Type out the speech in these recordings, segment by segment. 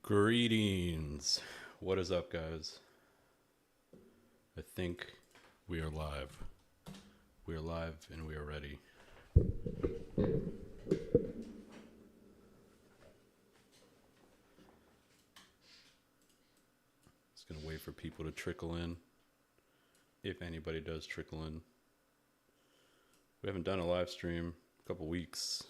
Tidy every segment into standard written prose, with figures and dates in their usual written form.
Greetings. What is up, guys? I think we are live. We are live and we are ready. Just gonna wait for people to trickle in. If anybody does trickle in. We haven't done a live stream in a couple weeks.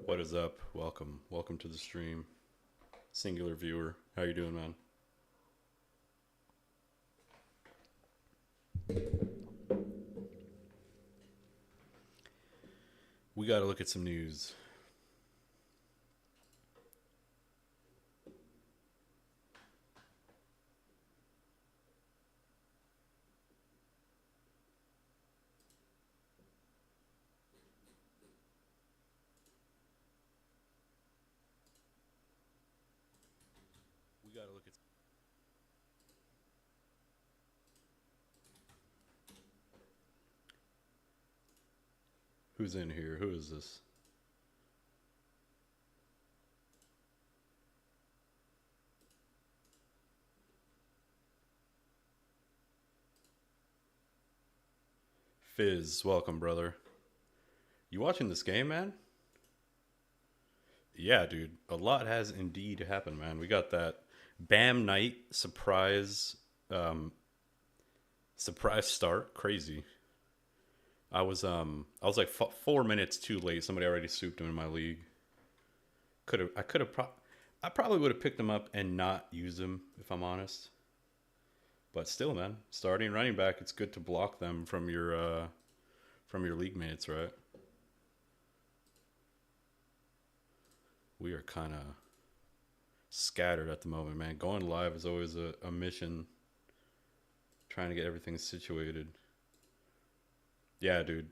What is up? Welcome. Welcome to the stream. Singular viewer. How you doing, man? We got to look at some news. We got to look at. Who's in here? Who is this? Fizz, welcome, brother. You watching this game, man? Yeah, dude. A lot has indeed happened, man. We got that Bam Knight surprise start. Crazy. I was like 4 minutes too late. Somebody already souped him in my league. I probably would have picked him up and not used him if I'm honest. But still, man, starting running back, it's good to block them from your league mates, right? We are kind of scattered at the moment, man. Going live is always a mission. Trying to get everything situated. Yeah, dude.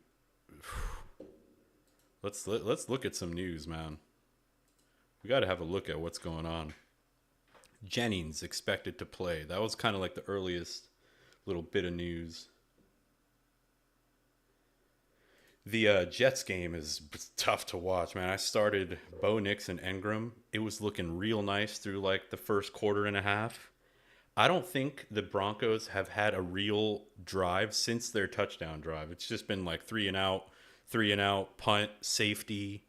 Let's look at some news, man. We got to have a look at what's going on. Jennings expected to play. That was kind of like the earliest little bit of news. The Jets game is tough to watch, man. I started Bo Nix and Engram. It was looking real nice through like the first quarter and a half. I don't think the Broncos have had a real drive since their touchdown drive. It's just been like three and out, punt, safety.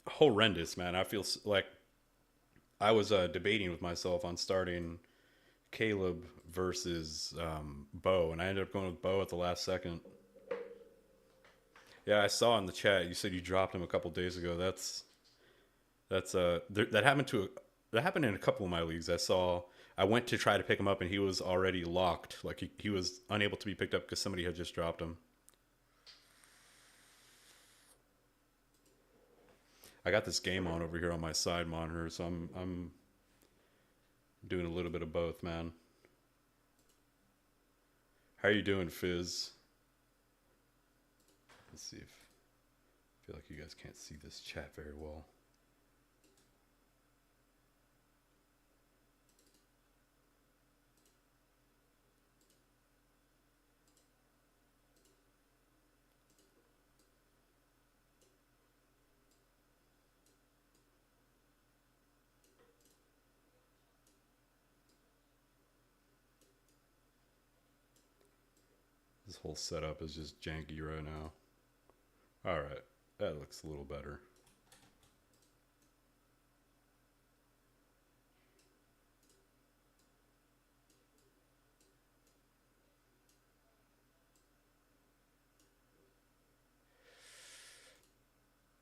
Horrendous, man. I feel like I was debating with myself on starting Caleb versus Bo, and I ended up going with Bo at the last second. Yeah, I saw in the chat you said you dropped him a couple days ago. That happened that happened in a couple of my leagues. I went to try to pick him up and he was already locked. Like he was unable to be picked up because somebody had just dropped him. I got this game on over here on my side monitor, so I'm doing a little bit of both, man. How are you doing, Fizz? Let's see if I feel like you guys can't see this chat very well. This whole setup is just janky right now. All right, that looks a little better.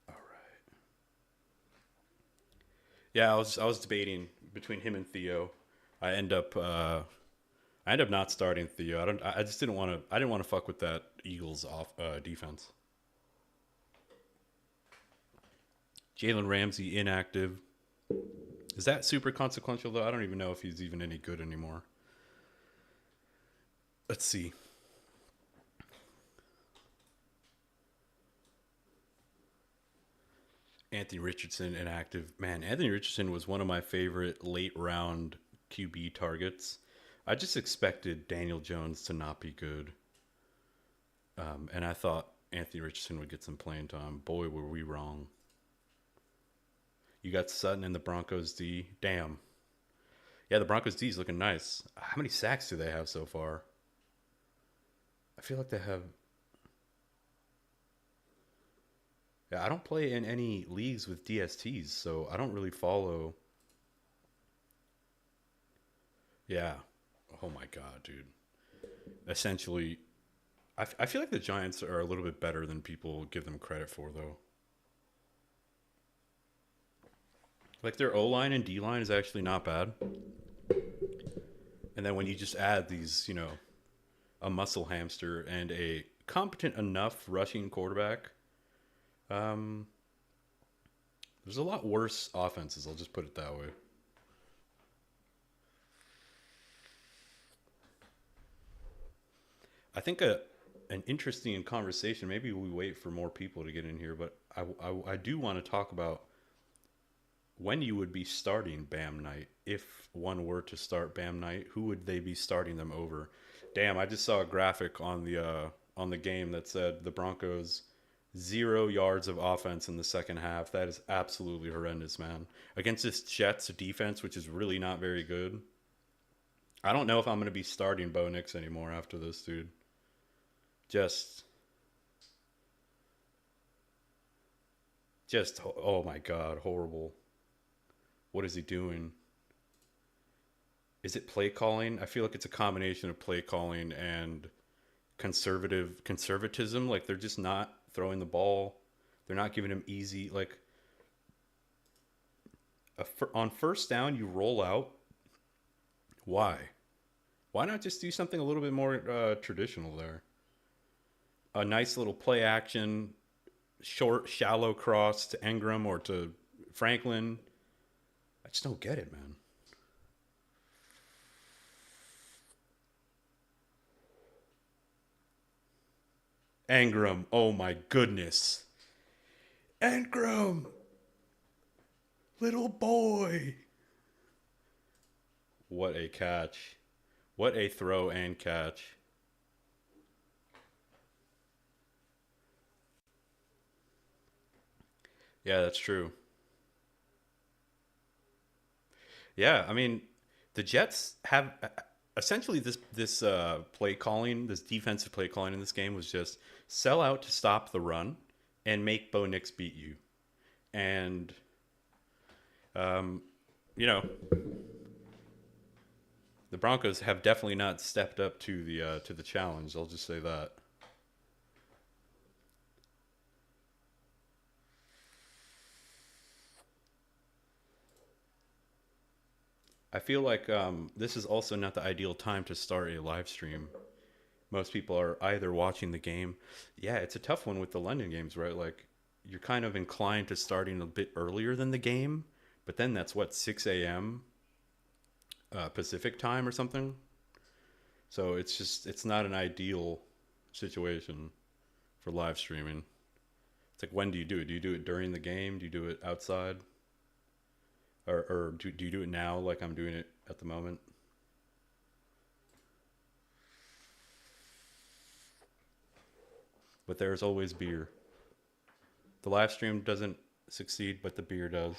All right. Yeah, I was debating between him and Theo. I end up I end up not starting Theo. I just didn't want to. I didn't want to fuck with that Eagles off defense. Jalen Ramsey inactive. Is that super consequential though? I don't even know if he's even any good anymore. Let's see. Anthony Richardson inactive. Man, Anthony Richardson was one of my favorite late round QB targets. I just expected Daniel Jones to not be good. And I thought Anthony Richardson would get some playing time. Boy, were we wrong. You got Sutton and the Broncos D. Damn. Yeah, the Broncos D is looking nice. How many sacks do they have so far? I feel like they have. Yeah, I don't play in any leagues with DSTs, so I don't really follow. Yeah. Oh my God, dude. Essentially, I feel like the Giants are a little bit better than people give them credit for, though. Like their O line and D line is actually not bad. And then when you just add these, a muscle hamster and a competent enough rushing quarterback, um, there's a lot worse offenses. I'll just put it that way. I think an interesting conversation. Maybe we wait for more people to get in here, but I do want to talk about when you would be starting Bam Knight. If one were to start Bam Knight, who would they be starting them over? Damn, I just saw a graphic on the game that said the Broncos 0 yards of offense in the second half. That is absolutely horrendous, man. Against this Jets defense, which is really not very good. I don't know if I'm going to be starting Bo Nix anymore after this, dude. Just, oh my God, horrible. What is he doing? Is it play calling? I feel like it's a combination of play calling and conservatism. Like they're just not throwing the ball. They're not giving him easy on first down. You roll out. Why? Why not just do something a little bit more traditional there? A nice little play action, short, shallow cross to Engram or to Franklin. I just don't get it, man. Engram, oh my goodness. Engram, little boy. What a catch. What a throw and catch. Yeah, that's true. Yeah, I mean, the Jets have essentially this play calling, this defensive play calling in this game was just sell out to stop the run and make Bo Nix beat you. And um, you know, the Broncos have definitely not stepped up to the challenge. I'll just say that. I feel like this is also not the ideal time to start a live stream. Most people are either watching the game. Yeah, it's a tough one with the London games, right? Like you're kind of inclined to starting a bit earlier than the game, but then that's what 6 a.m. Pacific time or something. So it's not an ideal situation for live streaming. It's like when do you do it? Do you do it during the game? Do you do it outside? Or do you do it now like I'm doing it at the moment? But there's always beer. The live stream doesn't succeed, but the beer does.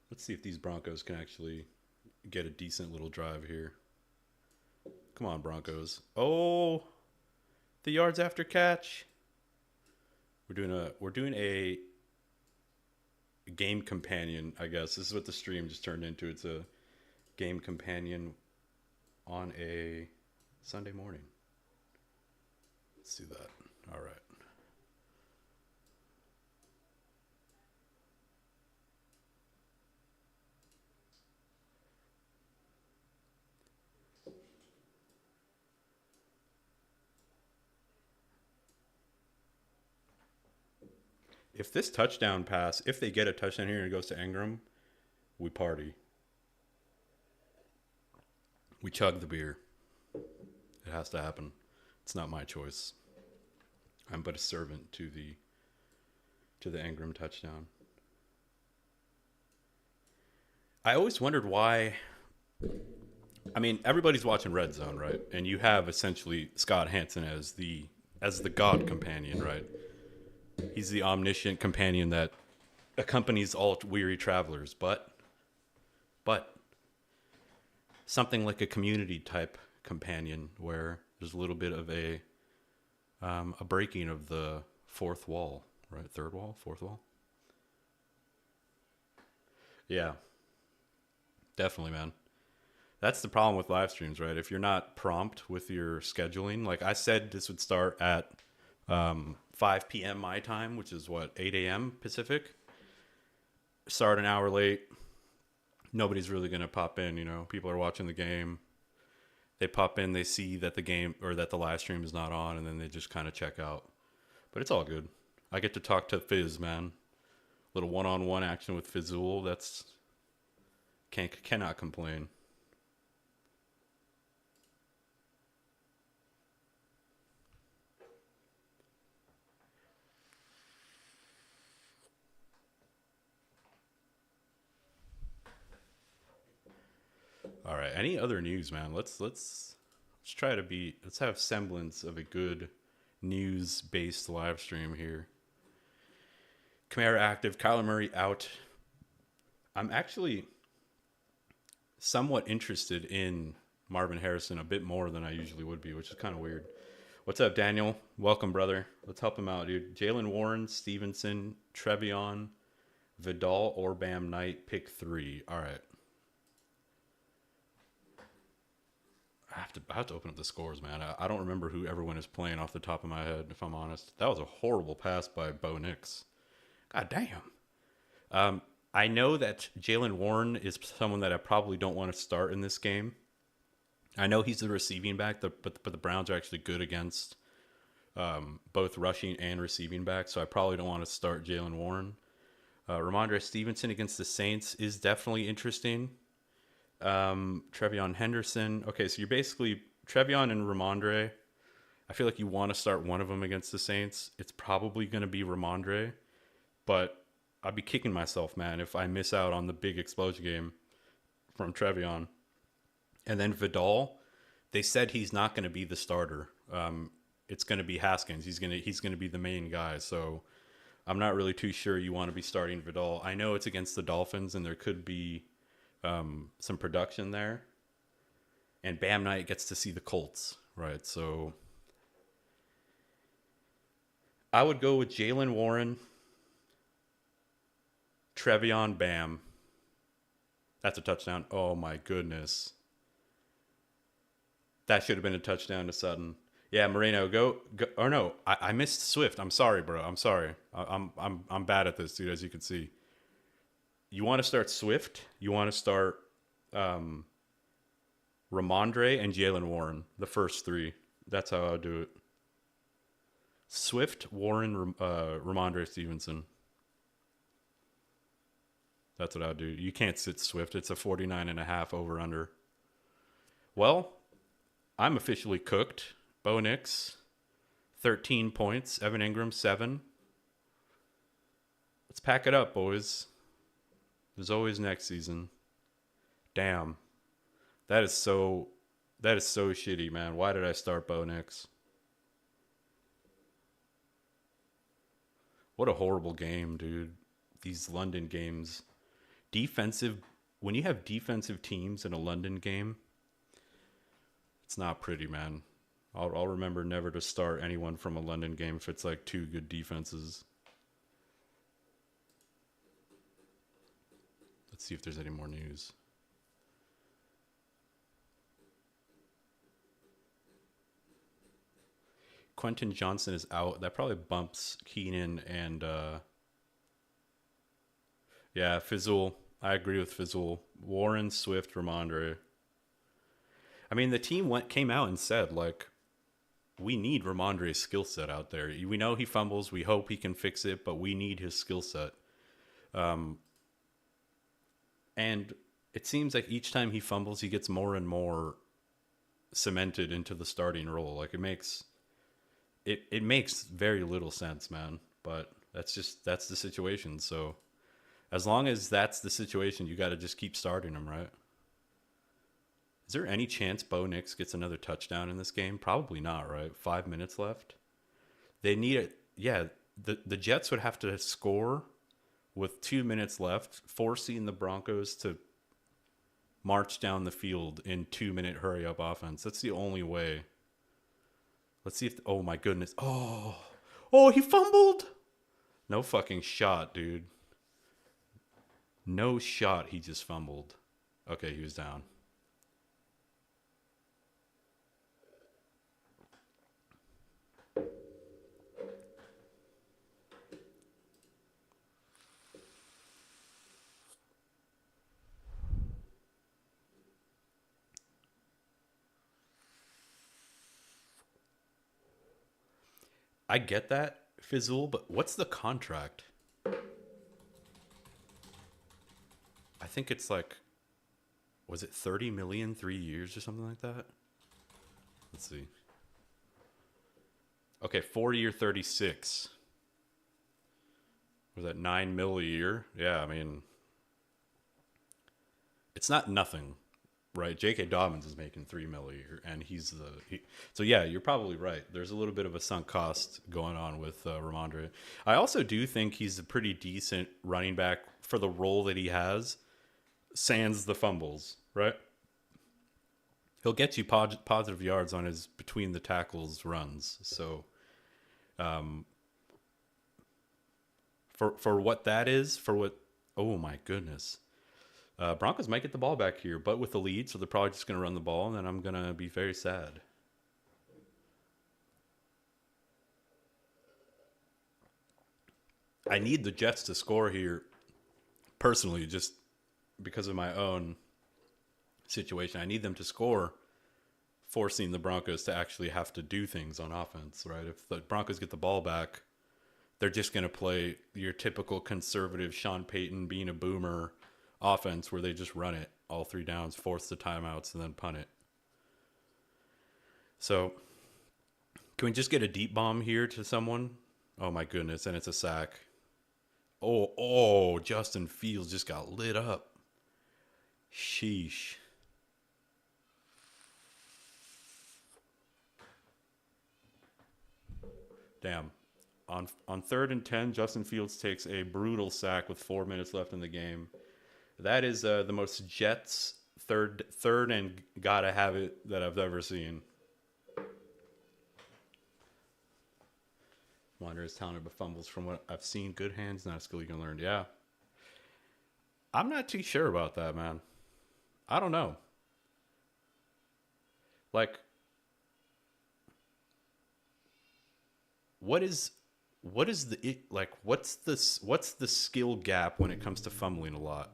Let's see if these Broncos can actually get a decent little drive here. Come on, Broncos. Oh, the yards after catch. We're doing a game companion, I guess. This is what the stream just turned into. It's a game companion on a Sunday morning. Let's do that. All right. If this touchdown pass, if they get a touchdown here and it goes to Ingram, we party. We chug the beer. It has to happen. It's not my choice. I'm but a servant to the Ingram touchdown. I always wondered why. I mean, everybody's watching Red Zone, right? And you have essentially Scott Hansen as the God companion, right? He's the omniscient companion that accompanies all weary travelers, but something like a community type companion where there's a little bit of a breaking of the fourth wall, right? Third wall, fourth wall. Yeah, definitely, man. That's the problem with live streams, right? If you're not prompt with your scheduling, like I said, this would start at 5 p.m. my time, which is what 8 a.m. Pacific. Start an hour late. Nobody's really gonna pop in. People are watching the game. They pop in, they see that the game or that the live stream is not on, and then they just kind of check out. But it's all good. I get to talk to Fizz, man. Little one-on-one action with Fizzul. That's cannot complain. All right. Any other news, man? Let's try to be. Let's have semblance of a good news-based live stream here. Kamara active. Kyler Murray out. I'm actually somewhat interested in Marvin Harrison a bit more than I usually would be, which is kind of weird. What's up, Daniel? Welcome, brother. Let's help him out, dude. Jalen Warren, Stevenson, Trevion, Vidal, or Bam Knight. Pick 3. All right. I have to open up the scores, man. I don't remember who everyone is playing off the top of my head, if I'm honest. That was a horrible pass by Bo Nix. God damn. I know that Jalen Warren is someone that I probably don't want to start in this game. I know he's the receiving back, but the Browns are actually good against both rushing and receiving back, so I probably don't want to start Jalen Warren. Ramondre Stevenson against the Saints is definitely interesting. Trevion Henderson. Okay, so you're basically Trevion and Ramondre. I feel like you want to start one of them against the Saints. It's probably going to be Ramondre, but I'd be kicking myself, man, if I miss out on the big explosion game from Trevion. And then Vidal, they said he's not going to be the starter. It's going to be Haskins. He's going to be the main guy. So I'm not really too sure you want to be starting Vidal. I know it's against the Dolphins, and there could be some production there. And Bam Knight gets to see the Colts, right? So I would go with Jalen Warren, Trevion, Bam. That's a touchdown. Oh my goodness. That should have been a touchdown to Sutton. Yeah, Moreno, go. Or no, I missed Swift. I'm sorry, bro. I'm sorry. I'm bad at this, dude. As you can see, you want to start Swift. You want to start um, Ramondre and Jalen Warren. The first three. That's how I'll do it. Swift, Warren, Ramondre Stevenson. That's what I'll do. You can't sit Swift. It's a 49.5 over under. Well, I'm officially cooked. Bo Nix, 13 points. Evan Ingram, 7. Let's pack it up, boys. There's always next season. Damn. That is so shitty, man. Why did I start Bo Nix? What a horrible game, dude. These London games. Defensive, when you have defensive teams in a London game, it's not pretty, man. I'll remember never to start anyone from a London game if it's like two good defenses. Let's see if there's any more news. Quentin Johnson is out. That probably bumps Keenan and yeah, Fizzle. I agree with Fizzle. Warren, Swift, Ramondre. I mean, the team came out and said, like, we need Ramondre's skill set out there. We know he fumbles. We hope he can fix it, but we need his skill set. And it seems like each time he fumbles, he gets more and more cemented into the starting role. Like, it makes very little sense, man. But that's the situation. So as long as that's the situation, you got to just keep starting him, right? Is there any chance Bo Nix gets another touchdown in this game? Probably not, right? 5 minutes left. They need it. Yeah, the Jets would have to score with 2 minutes left, forcing the Broncos to march down the field in 2-minute hurry up offense. That's the only way. Let's see if. Oh my goodness. Oh, he fumbled. No fucking shot, dude. No shot. He just fumbled. Okay, he was down. I get that, Fizzle, but what's the contract? I think it's like, was it 30 million, 3 years or something like that? Let's see. Okay, 4-year, 36. Was that 9 mil a year? Yeah, I mean, it's not nothing, right? J.K. Dobbins is making 3 mil a year, and so yeah, you're probably right. There's a little bit of a sunk cost going on with Ramondre. I also do think he's a pretty decent running back for the role that he has. Sans the fumbles, right? He'll get you positive yards on his between the tackles runs. So, for what that is, for what, oh my goodness, Broncos might get the ball back here, but with the lead, so they're probably just going to run the ball, and then I'm going to be very sad. I need the Jets to score here, personally, just because of my own situation. I need them to score, forcing the Broncos to actually have to do things on offense, right? If the Broncos get the ball back, they're just going to play your typical conservative Sean Payton being a boomer offense where they just run it all 3 downs, force the timeouts, and then punt it. So, can we just get a deep bomb here to someone? Oh my goodness, and it's a sack. Oh, Justin Fields just got lit up. Sheesh. Damn. On 3rd and 10, Justin Fields takes a brutal sack with 4 minutes left in the game. That is the most Jets third and gotta have it that I've ever seen. Wander is talented but fumbles. From what I've seen, good hands, not a skill you can learn. Yeah. I'm not too sure about that, man. I don't know. Like, what is what's the skill gap when it comes to fumbling a lot?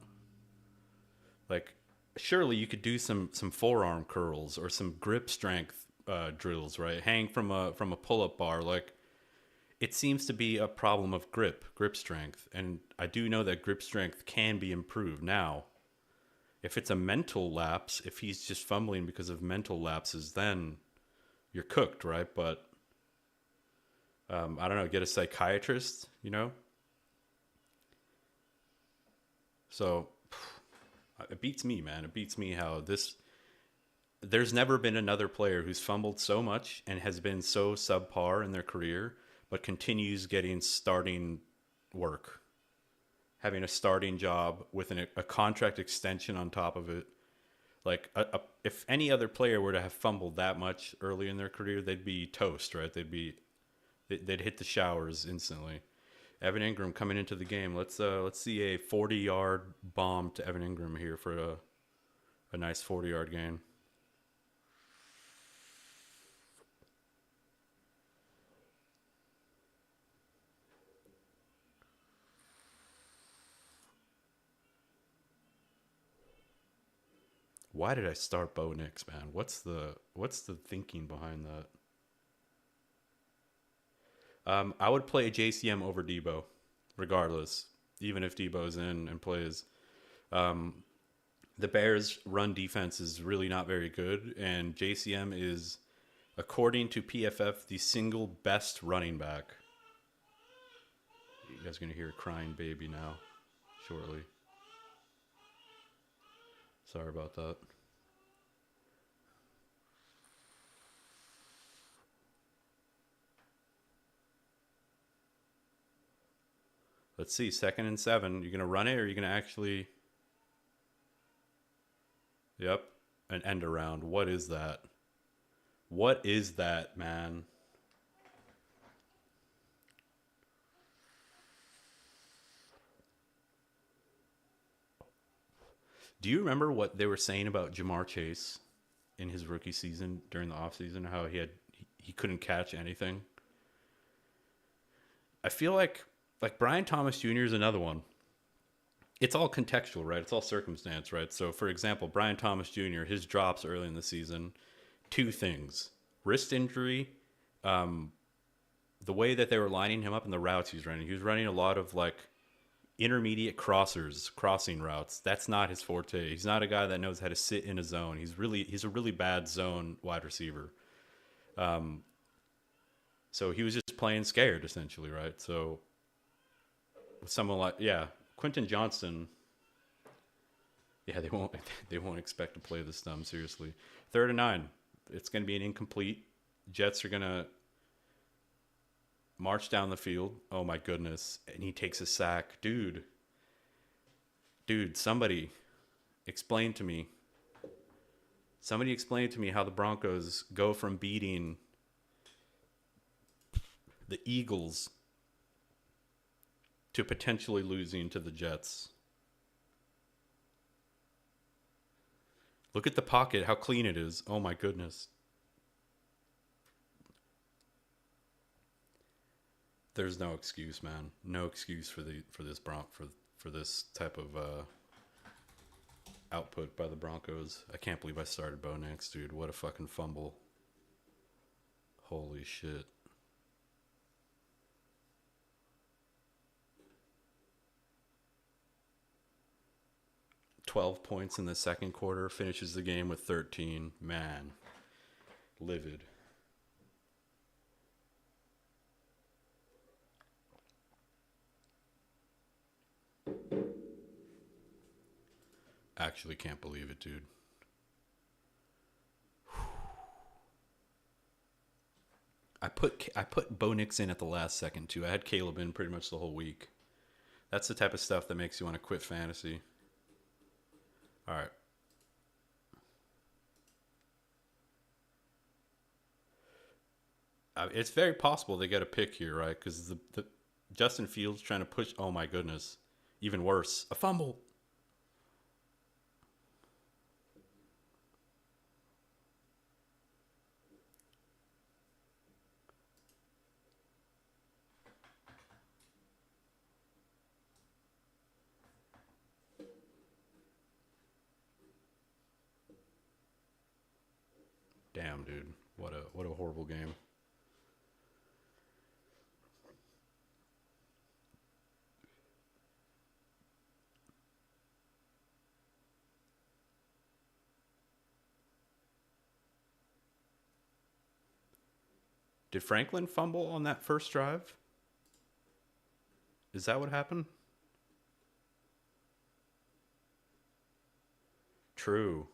Like, surely you could do some forearm curls or some grip strength drills, right? Hang from a pull up bar. Like, it seems to be a problem of grip strength, and I do know that grip strength can be improved. Now, if it's a mental lapse, if he's just fumbling because of mental lapses, then you're cooked, right? But I don't know. Get a psychiatrist, you know. So it beats me, man. It beats me how this. There's never been another player who's fumbled so much and has been so subpar in their career, but continues getting starting work, having a starting job with a contract extension on top of it. Like, if any other player were to have fumbled that much early in their career, they'd be toast, right? They'd hit the showers instantly. Evan Ingram coming into the game. Let's see a 40-yard bomb to Evan Ingram here for a nice 40-yard gain. Why did I start Bo Nix, man? What's the thinking behind that? I would play JCM over Debo, regardless, even if Debo's in and plays. Um, the Bears' run defense is really not very good, and JCM is, according to PFF, the single best running back. You guys are gonna hear a crying baby now, shortly. Sorry about that. Let's see, 2nd and 7. You're gonna run it, or are you gonna actually? Yep, an end around. What is that? What is that, man? Do you remember what they were saying about Jamar Chase in his rookie season during the offseason? How he couldn't catch anything. I feel like Brian Thomas Jr. is another one. It's all contextual, right? It's all circumstance, right? So, for example, Brian Thomas Jr. his drops early in the season, two things: wrist injury, um, the way that they were lining him up in the routes he's running. He was running a lot of like intermediate crossing routes. That's not his forte. He's not a guy that knows how to sit in a zone. He's a really bad zone wide receiver. Um, so he was just playing scared essentially, right? So with someone like, yeah, Quentin Johnston, yeah, they won't expect to play this dumb seriously. 3rd and 9. It's going to be an incomplete. Jets are going to march down the field. Oh my goodness. And he takes a sack. Dude, explain to me. Somebody explain to me how the Broncos go from beating the Eagles to potentially losing to the Jets. Look at the pocket, how clean it is. Oh my goodness. There's no excuse, man. No excuse for this type of output by the Broncos. I can't believe I started Bo Nix, dude. What a fucking fumble. Holy shit. 12 points in the second quarter, finishes the game with 13. Man, livid. Actually can't believe it, dude. I put Bo Nix in at the last second too. I had Caleb in pretty much the whole week. That's the type of stuff that makes you want to quit fantasy. All right. It's very possible they get a pick here, right? Because the Justin Fields trying to push. Oh my goodness, even worse, a fumble. Damn, dude. What a horrible game. Did Franklin fumble on that first drive? Is that what happened? True.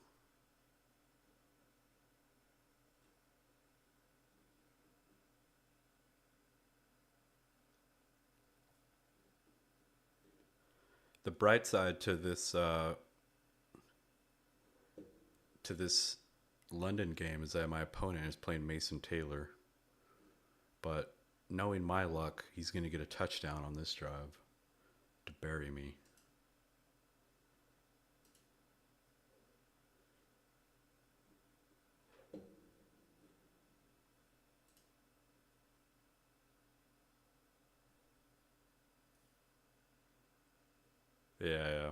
The bright side to this London game is that my opponent is playing Mason Taylor, but knowing my luck, he's going to get a touchdown on this drive to bury me. Yeah, yeah.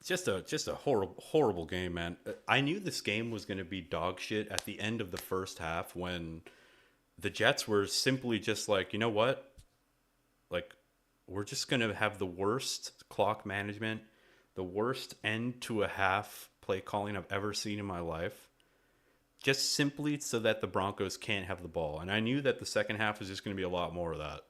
It's just a horrible game, man. I knew this game was going to be dog shit at the end of the first half when the Jets were simply just like, you know what? Like, we're just going to have the worst clock management, the worst end to a half play calling I've ever seen in my life, just simply so that the Broncos can't have the ball. And I knew that the second half was just going to be a lot more of that.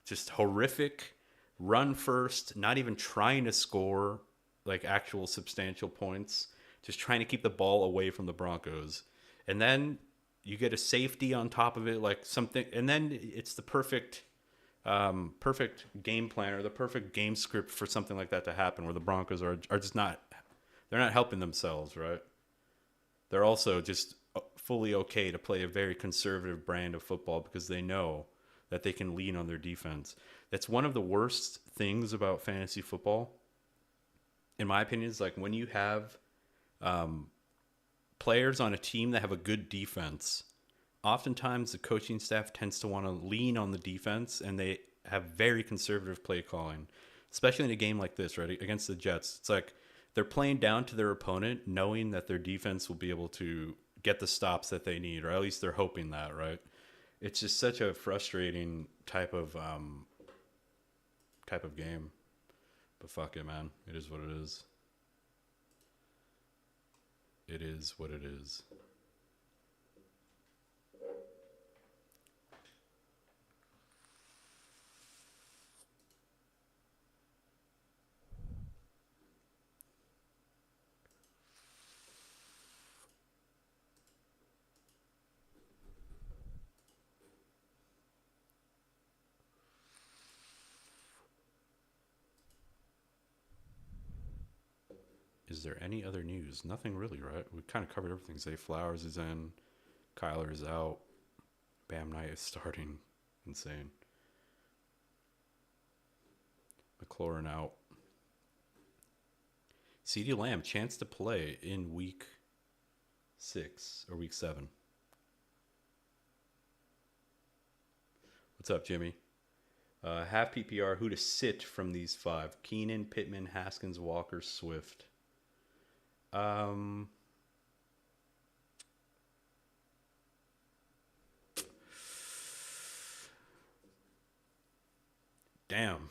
Just horrific, run first, not even trying to score like actual substantial points, just trying to keep the ball away from the Broncos. And then you get a safety on top of it, like something, and then it's the perfect game plan or the perfect game script for something like that to happen, where the Broncos are just not, they're not helping themselves, right? They're also just fully okay to play a very conservative brand of football because they know that they can lean on their defense. That's one of the worst things about fantasy football, in my opinion, is like when you have um, players on a team that have a good defense. Oftentimes, the coaching staff tends to want to lean on the defense, and they have very conservative play calling, especially in a game like this, right? Against the Jets. It's like they're playing down to their opponent, knowing that their defense will be able to get the stops that they need, or at least they're hoping that, right? It's just such a frustrating type of game. But fuck it, man. It is what it is. It is what it is. Is there any other news? Nothing really, right? We kind of covered everything. Zay Flowers is in. Kyler is out. Bam Knight is starting. Insane. McLaurin out. CeeDee Lamb, chance to play in week 6 or week 7. What's up, Jimmy? Half PPR, who to sit from these 5? Keenan, Pittman, Haskins, Walker, Swift. Um, damn.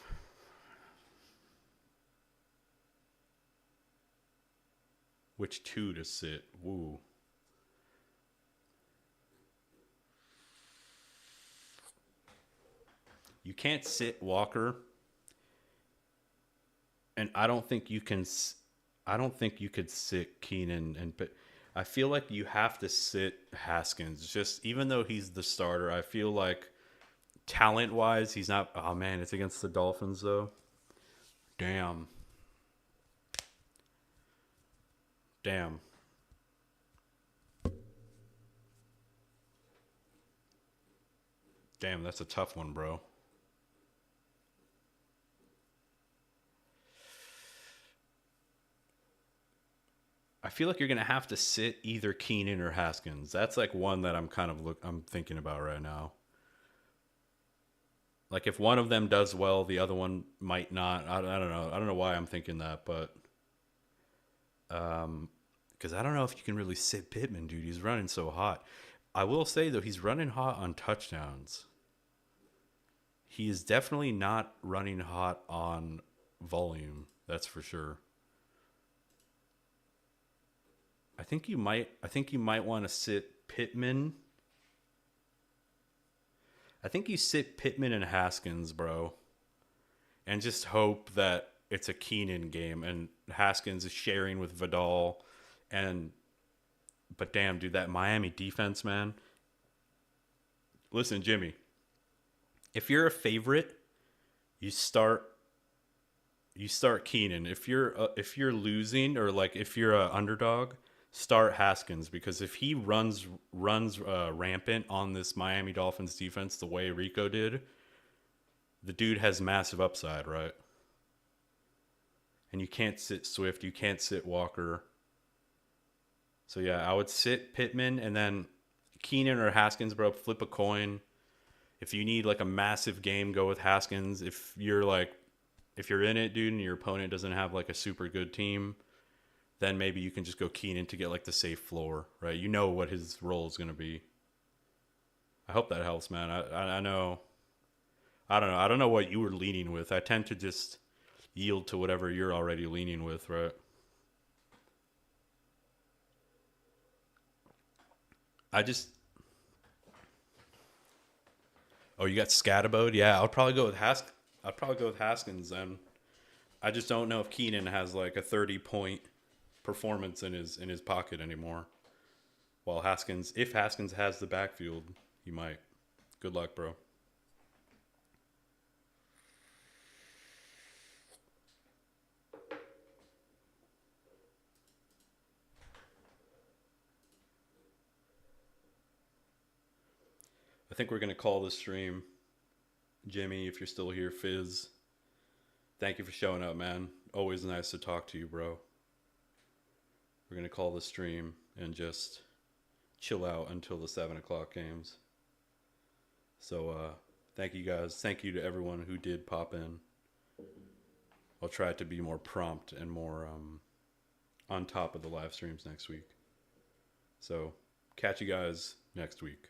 Which 2 to sit? Woo. You can't sit Walker, and I don't think you can. I don't think you could sit Keenan, and but I feel like you have to sit Haskins. Just even though he's the starter, I feel like talent wise, he's not. Oh man, it's against the Dolphins though. Damn, damn. Damn, that's a tough one, bro. I feel like you're gonna have to sit either Keenan or Haskins. That's like one that I'm thinking about right now. Like if one of them does well, the other one might not. I don't know. I don't know why I'm thinking that, but Because I don't know if you can really sit Pittman, dude. He's running so hot. I will say, though, he's running hot on touchdowns. He is definitely not running hot on volume. That's for sure. I think you might want to sit Pittman. I think you sit Pittman and Haskins, bro, and just hope that it's a Keenan game and Haskins is sharing with Vidal. And but damn, dude, that Miami defense, man. Listen, Jimmy, if you're a favorite, you start you start Keenan. If you're losing or like if you're a underdog, start Haskins because if he runs rampant on this Miami Dolphins defense the way Rico did, the dude has massive upside, right? And you can't sit Swift, you can't sit Walker. So yeah, I would sit Pittman and then Keenan or Haskins, bro. Flip a coin. If you need like a massive game, go with Haskins. If you're in it, dude, and your opponent doesn't have like a super good team, then maybe you can just go Keenan to get like the safe floor, right? You know what his role is going to be. I hope that helps, man. I know. I don't know. I don't know what you were leaning with. I tend to just yield to whatever you're already leaning with, right? I just Oh, you got Scatterboed? Yeah, I'd probably go with Haskins then. I just don't know if Keenan has like a 30-point performance in his pocket anymore. While if Haskins has the backfield, he might. Good luck, bro. I think we're gonna call this stream. Jimmy, if you're still here, Fizz, thank you for showing up, man. Always nice to talk to you, bro. We're gonna call the stream and just chill out until the 7 o'clock games. So thank you guys. Thank you to everyone who did pop in. I'll try to be more prompt and more on top of the live streams next week. So catch you guys next week.